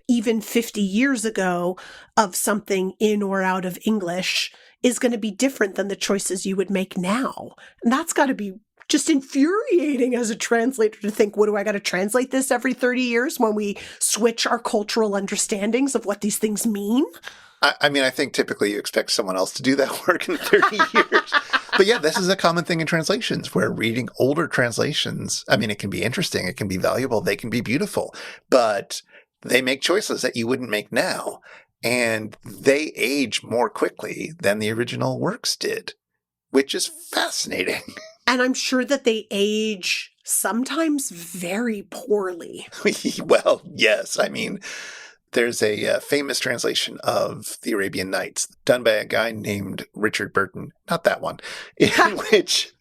even 50 years ago of something in or out of English is going to be different than the choices you would make now. And that's got to be just infuriating as a translator to think, what do I got to translate this every 30 years when we switch our cultural understandings of what these things mean? I mean, I think typically you expect someone else to do that work in 30 years. But yeah, this is a common thing in translations where reading older translations, I mean, it can be interesting, it can be valuable, they can be beautiful, but they make choices that you wouldn't make now. And they age more quickly than the original works did, which is fascinating. And I'm sure that they age sometimes very poorly. Well, yes. I mean, there's a famous translation of The Arabian Nights done by a guy named Richard Burton, not that one, in which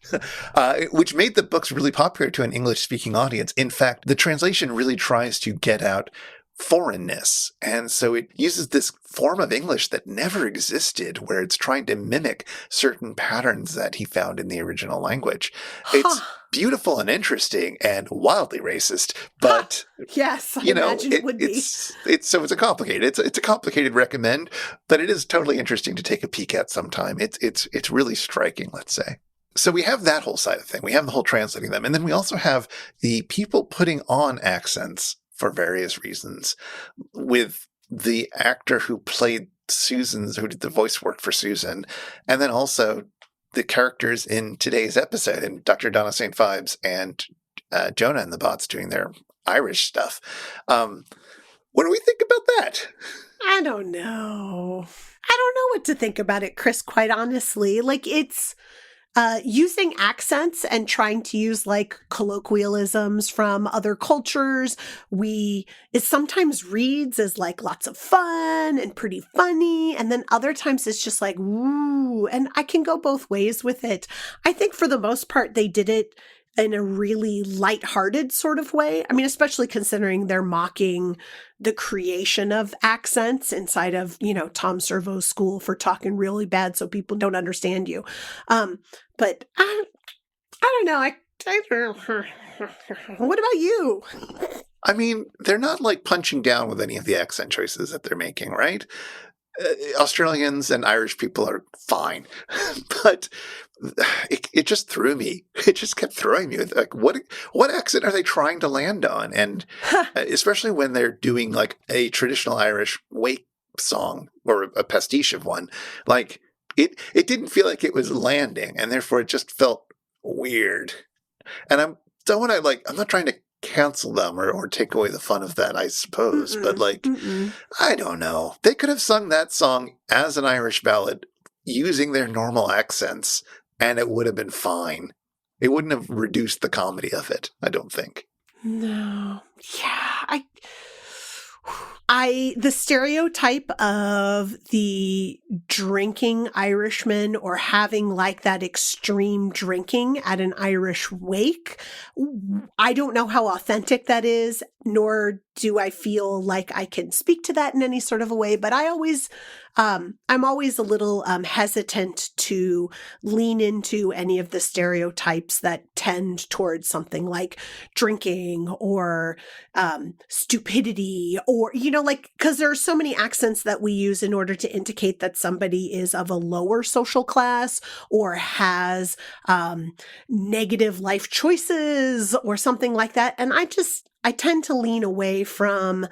made the books really popular to an English-speaking audience. In fact, the translation really tries to get out foreignness. And so it uses this form of English that never existed, where it's trying to mimic certain patterns that he found in the original language. It's beautiful and interesting and wildly racist, but yes, I imagine it would be. It's a complicated. It's a complicated recommend, but it is totally interesting to take a peek at sometime. It's really striking, let's say. So we have that whole side of the thing. We have the whole translating them, and then we also have the people putting on accents for various reasons, with the actor who played who did the voice work for Susan, and then also the characters in today's episode, and Dr. Donna St. Phibes and Jonah and the Bots doing their Irish stuff. What do we think about that? I don't know. I don't know what to think about it, Chris, quite honestly. Like, it's using accents and trying to use like colloquialisms from other cultures. It sometimes reads as like lots of fun and pretty funny. And then other times it's just like, ooh, and I can go both ways with it. I think for the most part, they did it in a really lighthearted sort of way. I mean, especially considering they're mocking the creation of accents inside of, Tom Servo's school for talking really bad so people don't understand you. But I don't know. What about you? I mean, they're not like punching down with any of the accent choices that they're making, right? Australians and Irish people are fine, but it just threw me. It just kept throwing me. Like, what accent are they trying to land on? And especially when they're doing like a traditional Irish wake song or a pastiche of one, like it didn't feel like it was landing, and therefore it just felt weird. And I'm not trying to cancel them or take away the fun of that, I suppose. But I don't know. They could have sung that song as an Irish ballad using their normal accents, and it would have been fine. It wouldn't have reduced the comedy of it, I don't think. No. Yeah. The stereotype of the drinking Irishman or having like that extreme drinking at an Irish wake, I don't know how authentic that is, nor do I feel like I can speak to that in any sort of a way, but I'm always a little hesitant to lean into any of the stereotypes that tend towards something like drinking or stupidity, or, because there are so many accents that we use in order to indicate that somebody is of a lower social class or has negative life choices or something like that. And I tend to lean away from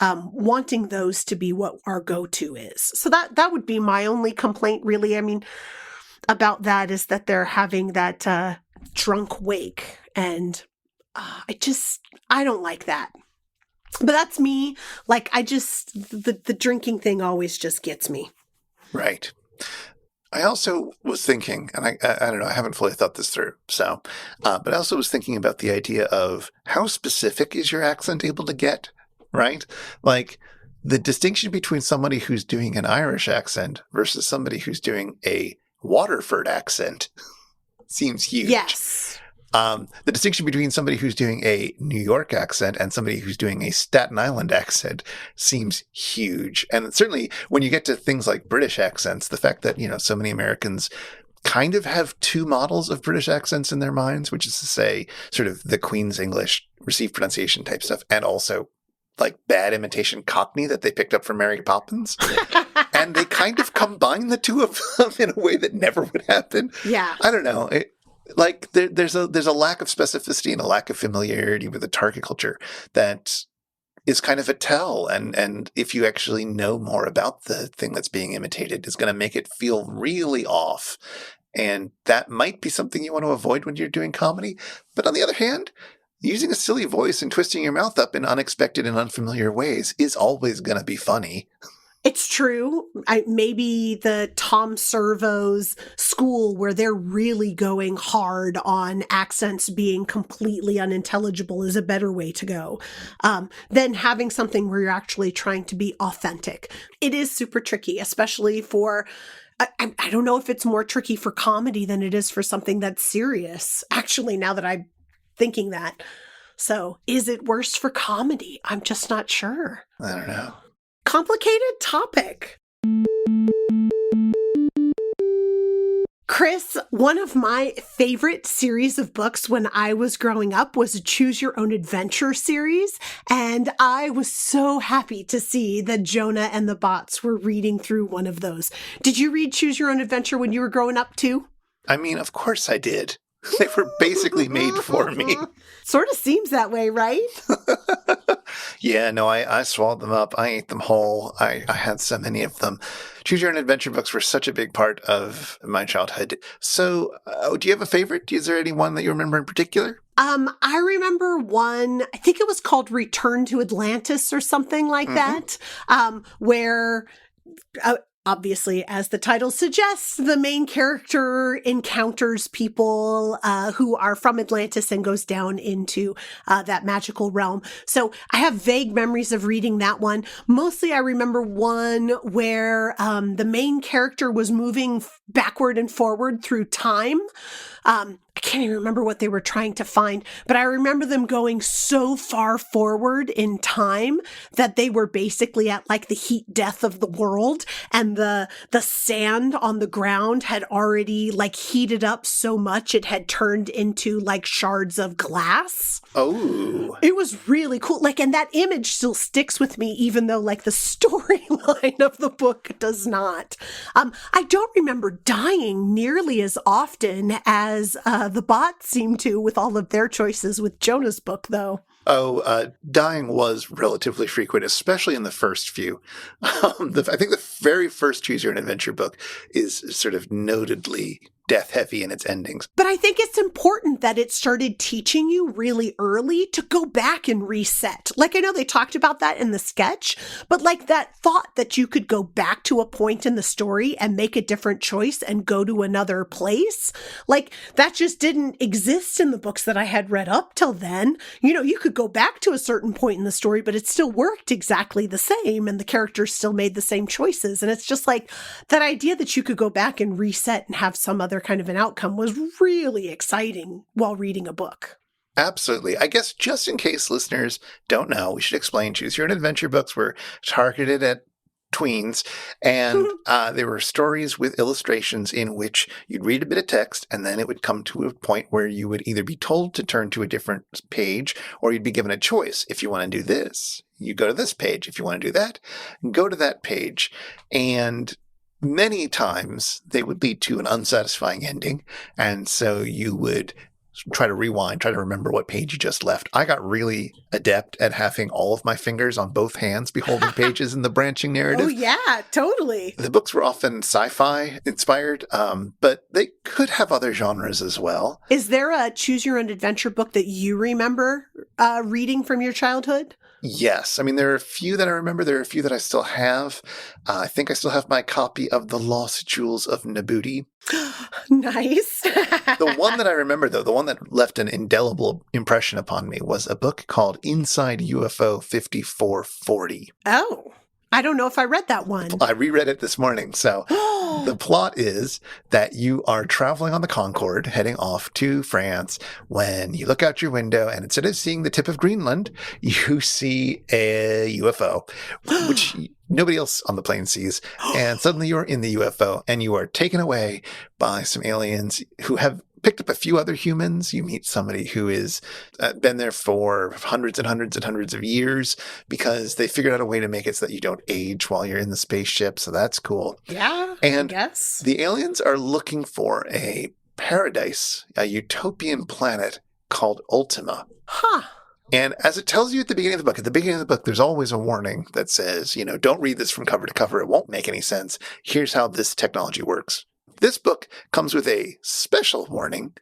wanting those to be what our go-to is. So that would be my only complaint, really. I mean, about that is that they're having that drunk wake, and I don't like that. But that's me. Like, the drinking thing always just gets me. Right. I also was thinking, and I don't know, I haven't fully thought this through, but I also was thinking about the idea of how specific is your accent able to get, right? Like, the distinction between somebody who's doing an Irish accent versus somebody who's doing a Waterford accent seems huge. Yes. The distinction between somebody who's doing a New York accent and somebody who's doing a Staten Island accent seems huge. And certainly when you get to things like British accents, the fact that, so many Americans kind of have two models of British accents in their minds, which is to say sort of the Queen's English received pronunciation type stuff, and also like bad imitation Cockney that they picked up from Mary Poppins. And they kind of combine the two of them in a way that never would happen. Yeah. I don't know. There's a lack of specificity and a lack of familiarity with the target culture that is kind of a tell. And if you actually know more about the thing that's being imitated, is going to make it feel really off. And that might be something you want to avoid when you're doing comedy. But on the other hand, using a silly voice and twisting your mouth up in unexpected and unfamiliar ways is always going to be funny. It's true. Maybe the Tom Servo's school where they're really going hard on accents being completely unintelligible is a better way to go than having something where you're actually trying to be authentic. It is super tricky, especially for, I don't know if it's more tricky for comedy than it is for something that's serious, actually, now that I'm thinking that. So is it worse for comedy? I'm just not sure. I don't know. Complicated topic. Chris, one of my favorite series of books when I was growing up was a Choose Your Own Adventure series, and I was so happy to see that Jonah and the Bots were reading through one of those. Did you read Choose Your Own Adventure when you were growing up too? I mean, of course I did. They were basically made for me. Sort of seems that way, right? Yeah, no, I swallowed them up. I ate them whole. I had so many of them. Choose Your Own Adventure books were such a big part of my childhood. So, do you have a favorite? Is there any one that you remember in particular? I remember one, I think it was called Return to Atlantis or something like that, where... obviously, as the title suggests, the main character encounters people who are from Atlantis and goes down into that magical realm. So I have vague memories of reading that one. Mostly I remember one where the main character was moving backward and forward through time. I can't even remember what they were trying to find, but I remember them going so far forward in time that they were basically at like the heat death of the world, and the sand on the ground had already like heated up so much it had turned into like shards of glass. Oh. It was really cool. Like, and that image still sticks with me, even though like the storyline of the book does not. I don't remember dying nearly as often as the bots seem to with all of their choices with Jonah's book, though. Dying was relatively frequent, especially in the first few. I think the very first Choose Your Own Adventure book is sort of notedly death-heavy in its endings. But I think it's important that it started teaching you really early to go back and reset. Like, I know they talked about that in the sketch, but like that thought that you could go back to a point in the story and make a different choice and go to another place, like that just didn't exist in the books that I had read up till then. You know, you could go back to a certain point in the story, but it still worked exactly the same and the characters still made the same choices. And it's just like that idea that you could go back and reset and have some other kind of an outcome was really exciting while reading a book. Absolutely. I guess just in case listeners don't know, we should explain Choose Your Own Adventure books were targeted at tweens, and they were stories with illustrations in which you'd read a bit of text and then it would come to a point where you would either be told to turn to a different page or you'd be given a choice. If you want to do this, you go to this page. If you want to do that, go to that page. And many times they would lead to an unsatisfying ending. And so you would try to rewind, try to remember what page you just left. I got really adept at having all of my fingers on both hands be holding pages in the branching narrative. Oh, yeah, totally. The books were often sci-fi inspired, but they could have other genres as well. Is there a Choose Your Own Adventure book that you remember reading from your childhood? Yes. I mean, there are a few that I remember. There are a few that I still have. I think I still have my copy of The Lost Jewels of Nabuti. Nice. The one that I remember, though, the one that left an indelible impression upon me was a book called Inside UFO 5440. Oh, I don't know if I read that one. I reread it this morning. So the plot is that you are traveling on the Concorde heading off to France when you look out your window and instead of seeing the tip of Greenland, you see a UFO, which nobody else on the plane sees. And suddenly you're in the UFO and you are taken away by some aliens who have picked up a few other humans. You meet somebody who is been there for hundreds and hundreds and hundreds of years because they figured out a way to make it so that you don't age while you're in the spaceship. So that's cool. Yeah, and I guess. The aliens are looking for a paradise, a utopian planet called Ultima. Huh. And as it tells you at the beginning of the book, there's always a warning that says, you know, don't read this from cover to cover. It won't make any sense. Here's how this technology works. This book comes with a special warning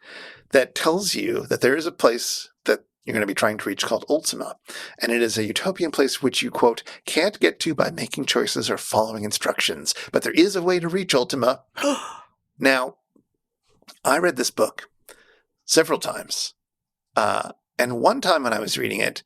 that tells you that there is a place that you're going to be trying to reach called Ultima. And it is a utopian place which you, quote, can't get to by making choices or following instructions. But there is a way to reach Ultima. Now, I read this book several times. And one time when I was reading it,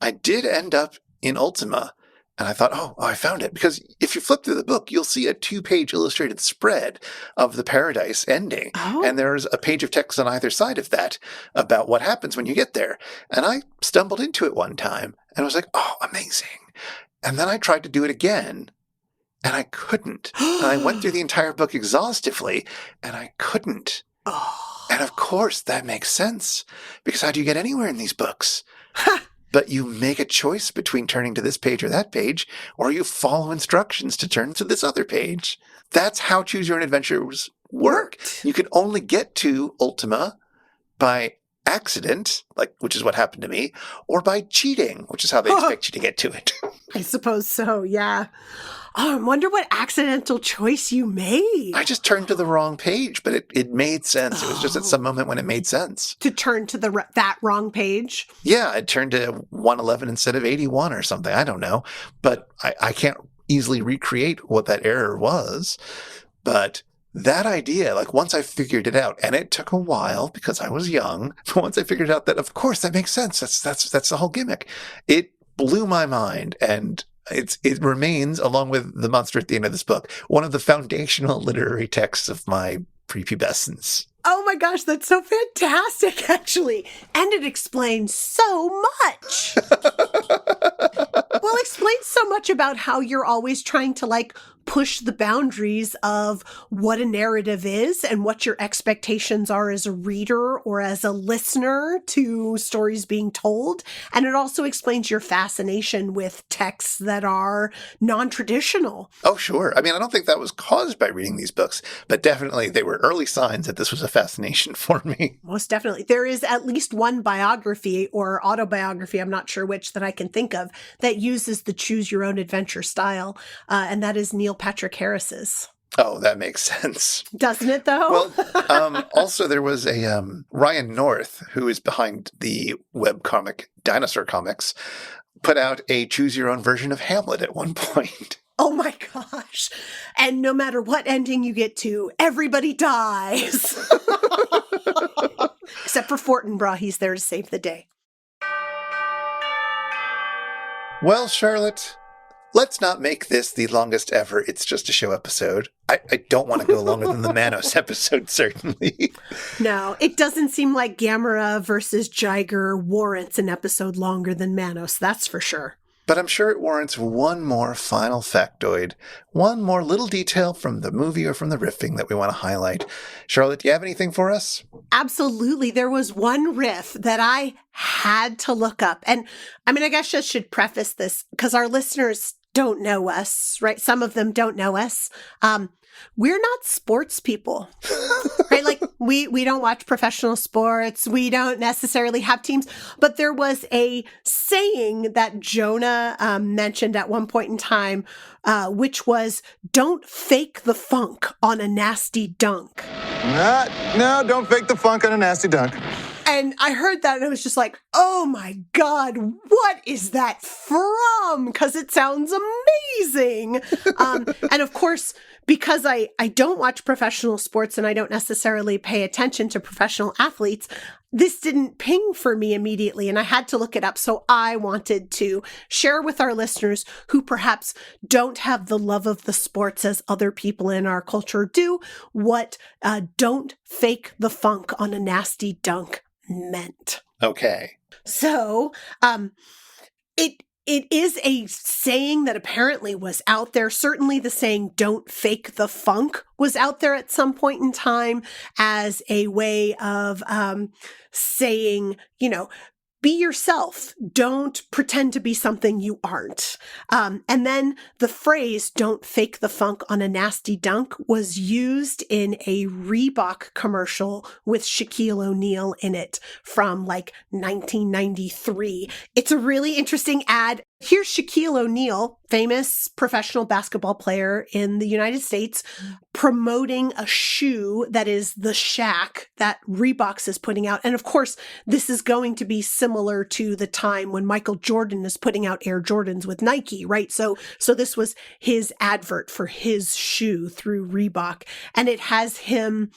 I did end up in Ultima. And I thought, oh, I found it. Because if you flip through the book, you'll see a 2-page illustrated spread of the paradise ending. Oh. And there's a page of text on either side of that about what happens when you get there. And I stumbled into it one time and was like, oh, amazing. And then I tried to do it again and I couldn't. And I went through the entire book exhaustively and I couldn't. Oh. And of course, that makes sense. Because how do you get anywhere in these books? But you make a choice between turning to this page or that page, or you follow instructions to turn to this other page. That's how Choose Your Own Adventures work. You can only get to Ultima by accident, which is what happened to me, or by cheating, which is how they expect you to get to it. I suppose so, yeah. Oh, I wonder what accidental choice you made. I just turned to the wrong page, but it made sense. It was just at some moment when it made sense. To turn to that wrong page? Yeah, I turned to 111 instead of 81 or something. I don't know. But I can't easily recreate what that error was. But that idea, once I figured it out, and it took a while because I was young, but once I figured out that, of course, that makes sense. That's the whole gimmick. It blew my mind, and it remains, along with the monster at the end of this book, one of the foundational literary texts of my prepubescence. Oh my gosh, that's so fantastic, actually. And it explains so much. Well, it explains so much about how you're always trying to like push the boundaries of what a narrative is and what your expectations are as a reader or as a listener to stories being told. And it also explains your fascination with texts that are non-traditional. Oh, sure. I mean, I don't think that was caused by reading these books, but definitely they were early signs that this was a fascination for me. Most definitely. There is at least one biography or autobiography, I'm not sure which, that I can think of, that uses the choose your own adventure style. And that is Neil Patrick Harris's. Oh, that makes sense. Doesn't it, though? Well, also there was a Ryan North, who is behind the webcomic Dinosaur Comics, put out a choose your own version of Hamlet at one point. Oh my gosh. And no matter what ending you get to, everybody dies. Except for Fortinbras, he's there to save the day. Well, Charlotte, let's not make this the longest ever It's Just a Show episode. I don't want to go longer than the Manos episode, certainly. No, it doesn't seem like Gamera versus Jiger warrants an episode longer than Manos, that's for sure. But I'm sure it warrants one more final factoid, one more little detail from the movie or from the riffing that we want to highlight. Charlotte, do you have anything for us? Absolutely. There was one riff that I had to look up. And I mean, I guess I should preface this because our listeners don't know us, right? Some of them don't know us. We're not sports people, right? Like we don't watch professional sports. We don't necessarily have teams, but there was a saying that Jonah mentioned at one point in time, which was, don't fake the funk on a nasty dunk. No, don't fake the funk on a nasty dunk. And I heard that and I was just like, oh my God, what is that from? Because it sounds amazing. And of course, because I don't watch professional sports and I don't necessarily pay attention to professional athletes, this didn't ping for me immediately and I had to look it up. So I wanted to share with our listeners who perhaps don't have the love of the sports as other people in our culture do, what don't fake the funk on a nasty dunk meant. Okay. So, it is a saying that apparently was out there. Certainly the saying, don't fake the funk, was out there at some point in time as a way of saying, you know, be yourself. Don't pretend to be something you aren't. And then the phrase, don't fake the funk on a nasty dunk, was used in a Reebok commercial with Shaquille O'Neal in it from like 1993. It's a really interesting ad. Here's Shaquille O'Neal, famous professional basketball player in the United States, promoting a shoe that is the Shaq that Reebok is putting out. And of course, this is going to be similar to the time when Michael Jordan is putting out Air Jordans with Nike, right? So this was his advert for his shoe through Reebok. And it has him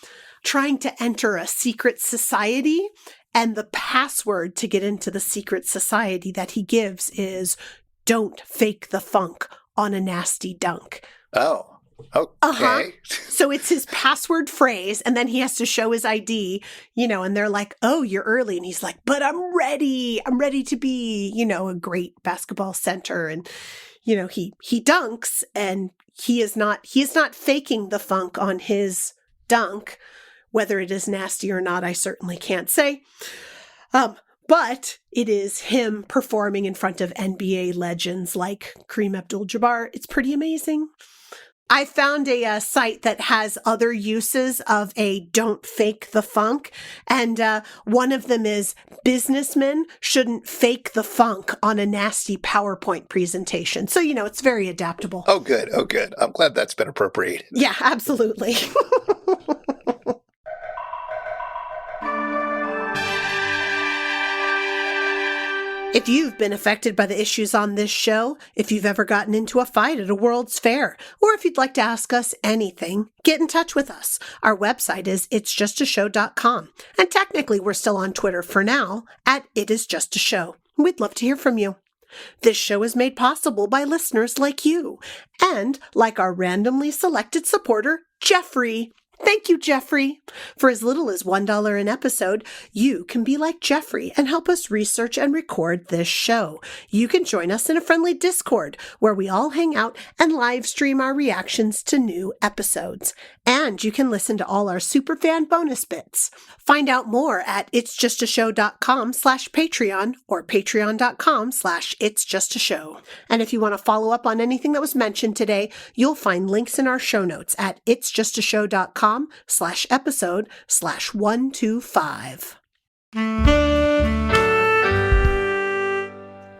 trying to enter a secret society. And the password to get into the secret society that he gives is, don't fake the funk on a nasty dunk. Oh, okay. So it's his password phrase, and then he has to show his ID, you know, and they're like, oh, you're early. And he's like, but I'm ready. I'm ready to be, you know, a great basketball center. And, you know, he dunks, and he is not faking the funk on his dunk. Whether it is nasty or not, I certainly can't say. But it is him performing in front of NBA legends like Kareem Abdul-Jabbar. It's pretty amazing. I found a site that has other uses of a don't fake the funk. And one of them is businessmen shouldn't fake the funk on a nasty PowerPoint presentation. So, you know, it's very adaptable. Oh, good. Oh, good. I'm glad that's been appropriated. Yeah, absolutely. If you've been affected by the issues on this show, if you've ever gotten into a fight at a World's Fair, or if you'd like to ask us anything, get in touch with us. Our website is itsjustashow.com. And technically, we're still on Twitter for now at itisjustashow. We'd love to hear from you. This show is made possible by listeners like you, and like our randomly selected supporter, Jeffrey. Thank you, Jeffrey. For as little as $1 an episode, you can be like Jeffrey and help us research and record this show. You can join us in a friendly Discord where we all hang out and live stream our reactions to new episodes. And you can listen to all our superfan bonus bits. Find out more at itsjustashow.com/Patreon or patreon.com/itsjustashow. And if you want to follow up on anything that was mentioned today, you'll find links in our show notes at itsjustashow.com/episode/125.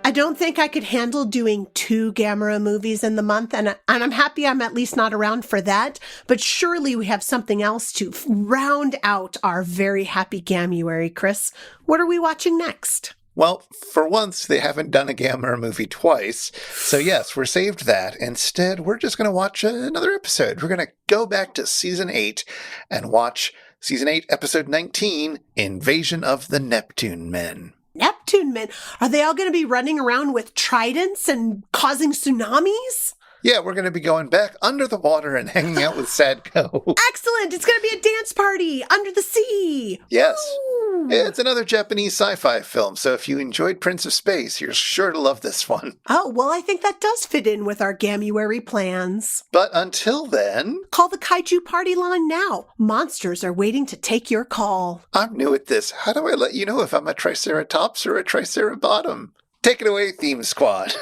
I don't think I could handle doing 2 Gamera movies in the month, and I'm happy I'm at least not around for that, but surely we have something else to round out our very happy Gamuary, Chris. What are we watching next? Well, for once, they haven't done a Gamera movie twice, so yes, we're saved that. Instead, we're just going to watch another episode. We're going to go back to Season 8 and watch Season 8, Episode 19, Invasion of the Neptune Men. Neptune Men? Are they all going to be running around with tridents and causing tsunamis? Yeah, we're going to be going back under the water and hanging out with Sadko. Excellent! It's going to be a dance party under the sea! Yes. Woo! It's another Japanese sci-fi film, so if you enjoyed Prince of Space, you're sure to love this one. Oh, well, I think that does fit in with our Gamuary plans. But until then... Call the Kaiju Party line now. Monsters are waiting to take your call. I'm new at this. How do I let you know if I'm a Triceratops or a Tricerabottom? Take it away, Theme Squad.